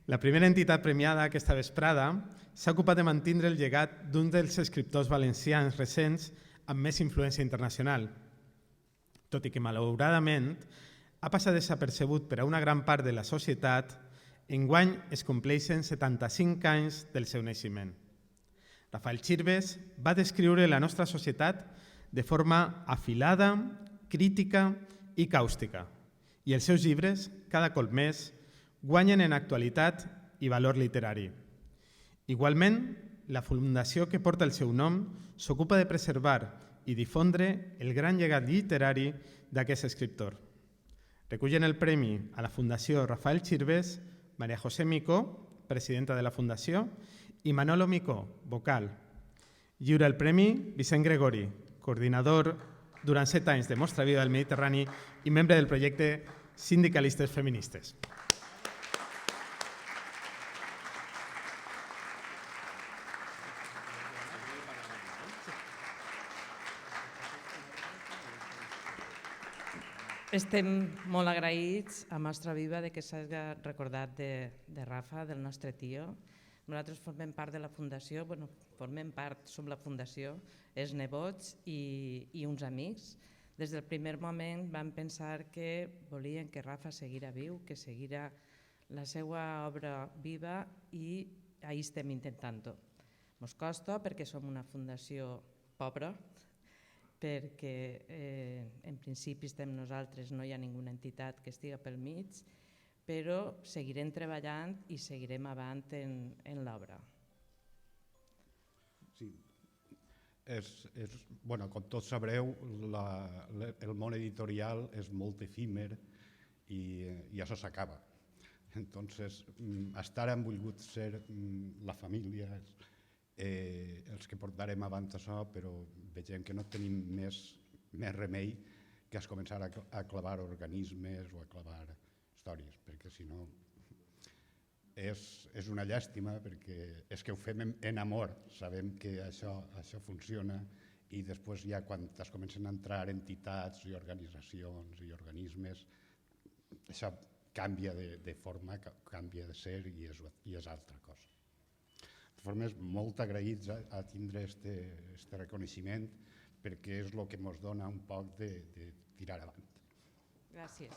La primera entitat premiada aquesta vesprada s'ha ocupat de mantenir el llegat d'un dels escriptors valencians recents amb més influència internacional, tot i que malauradament ha passat desapercebut per a una gran part de la societat. Enguany es compleixen 75 anys del seu naixement. Rafael Chirves va descriure la nostra societat de forma afilada, crítica i càustica, i els seus llibres, cada cop més, guanyen en actualitat i valor literari. Igualment, la fundació que porta el seu nom s'ocupa de preservar i difondre el gran llegat literari d'aquest escriptor. Recullen el premi a la Fundació Rafael Chirves María José Micó, presidenta de la Fundació, i Manolo Micó, vocal. Lliura el premi Vicent Gregori, coordinador durant 7 anys de Mostra Viva del Mediterrani i membre del projecte Sindicalistes Feministes. Estem molt agraïts a Mostra Viva que s'hagi recordat de Rafa, del nostre tio. Nosaltres formem part de la Fundació, som la Fundació, els nebots i uns amics. Des del primer moment vam pensar que volien que Rafa seguira viu, que seguira la seva obra viva i ahí estem intentant-ho. Ens costa perquè som una fundació pobra, perquè en principi estem nosaltres, no hi ha ninguna entitat que estigui pel mig, però seguirem treballant i seguirem avant en l'obra. Sí, com tots sabreu, el món editorial és molt efímer i això s'acaba. Entonces, hasta ara hem volgut ser la família, els que portarem avant això, però vegem que no tenim més remei que es començar a clavar organismes o a clavar històries, perquè si no és una llàstima, perquè és que ho fem en amor, sabem que això funciona i després ja quan es comencen a entrar entitats i organitzacions i organismes, això canvia de forma, canvia de ser i és altra cosa. De formes molt agraïts a tindre aquest reconeixement perquè és el que ens dona un poc de tirar avant. Gràcies.